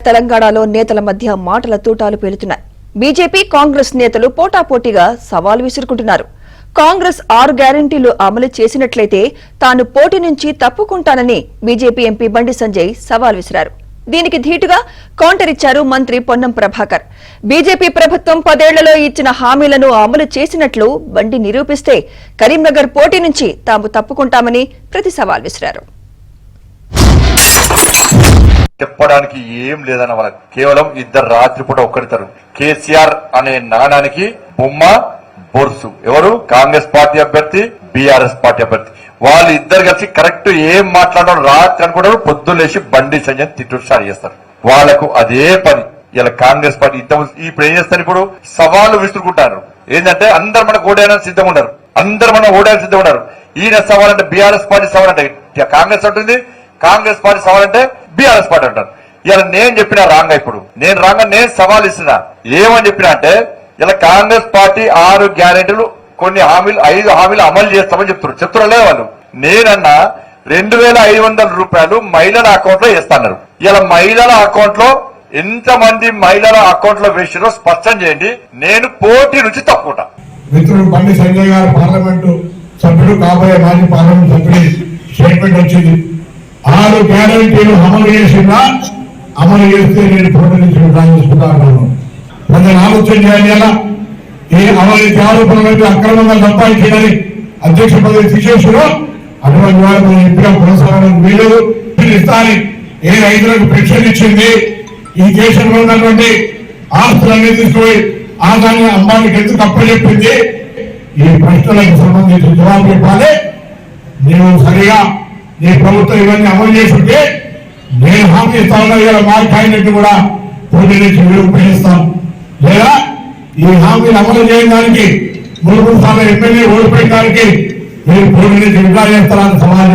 తెలంగాణలో నేతల మధ్య మాటల తూటాలు పేలుతున్నాయి. బీజేపీ కాంగ్రెస్ నేతలు పోటాపోటీగా సవాల్ విసురుకుంటున్నారు. కాంగ్రెస్ 6 గ్యారంటీలు అమలు చేసినట్లయితే తాను పోటీ నుంచి తప్పుకుంటానని బీజేపీ ఎంపీ బండి సంజయ్ సవాల్ విసిరారు. దీనికి ధీటుగా కౌంటర్ ఇచ్చారు మంత్రి పొన్నం ప్రభాకర్. బీజేపీ ప్రభుత్వం 10 ఏళ్లలో ఇచ్చిన హామీలను అమలు చేసినట్లు బండి నిరూపిస్తే కరీంనగర్ పోటీ నుంచి తాము తప్పుకుంటామని ప్రతి సవాల్ విసిరారు. చెప్పడానికి ఏం లేదన్న వాళ్ళకి కేవలం ఇద్దరు రాత్రిపూట ఒక్కడితారు. కేసీఆర్ అనే నాణానికి బొమ్మ బొర్సు ఎవరు? కాంగ్రెస్ పార్టీ అభ్యర్థి, బీఆర్ఎస్ పార్టీ అభ్యర్థి. వాళ్ళు ఇద్దరు కలిసి కరెక్ట్ ఏం మాట్లాడడం రాత్రి అనుకుంటారు, పొద్దున్నేసి బండి సంజయ్ తిట్టు స్టార్ట్ చేస్తారు. వాళ్లకు అదే పని. ఇలా కాంగ్రెస్ పార్టీ ఇప్పుడు ఏం చేస్తారు? ఇప్పుడు సవాళ్లు విసురుకుంటారు. ఏంటంటే అందరు మనకు ఓడేయడానికి సిద్ధంగా ఉంటారు, అందరు మనం ఓడేయడానికి సిద్ధంగా ఉంటారు. ఈయన సవాల్ అంటే బీఆర్ఎస్ పార్టీ సవాల్ అంటే కాంగ్రెస్ అంటుంది, కాంగ్రెస్ పార్టీ సవాల్ అంటే బీఆర్ఎస్ పార్టీ అంటారు. ఇలా నేను చెప్పిన రాంగ్. ఇప్పుడు నేను సవాల్ ఇస్తున్నా. ఏమని చెప్పినా అంటే ఇలా కాంగ్రెస్ పార్టీ 6 గ్యారెంటీలు కొన్ని హామీలు 5 హామీలు అమలు చేస్తామని చెప్తున్నారు వాళ్ళు. నేనన్నా 2500 రూపాయలు మహిళల అకౌంట్ లో వేస్తాన్నారు. ఇలా మహిళల అకౌంట్ లో ఎంతమంది మహిళల అకౌంట్ లో వేసారో స్పష్టం చేయండి. నేను పోటీ నుంచి తప్పుకుంటా. మిత్రుడు బండి సంజయ్ గారు పార్లమెంటు సభ్యుడు, కాబోయే మాజీ పార్లమెంట్ సభ్యుడి స్టేట్మెంట్ వచ్చింది. 6 గ్యారెంటీలు అమలు చేసిందా? అమలు చేస్తే నేను పోటీ నుంచి చేసుకుంటాను. కొంచెం ఆలోచన చేయాలి. ఈ అవినీతి ఆరోపణలు అక్రమంగా సంపాదించాలని అధ్యక్ష పదవి తీసేసారో అటువంటి వారు మనం ఎంపీగా కొనసాగడానికి వీలేదు. ఇస్తారని ఏ రైతులకు పెన్షన్ ఇచ్చింది, ఈ దేశంలో ఉన్నటువంటి ఆస్తులన్నీ తీసుకుపోయి ఆదాన్ని అమ్మాయికి ఎందుకు అప్పచెప్పింది, ఈ ప్రశ్నలకు సంబంధించి జవాబు చెప్పాలి. నీవు సరిగా నీ ప్రభుత్వం ఇవన్నీ అమలు చేసుకుంటే నేను హామీ ఇస్తాను. ఇలా మాట్లాడినట్టు కూడా పోటీ నుంచి విరూపిస్తాం. లేదా ఈ హామీలు అమలు చేయడానికి 3 సార్లు ఎమ్మెల్యే ఓడిపోయడానికి మీరు పోటీ నుంచి విడుదల చేస్తారని సమాజం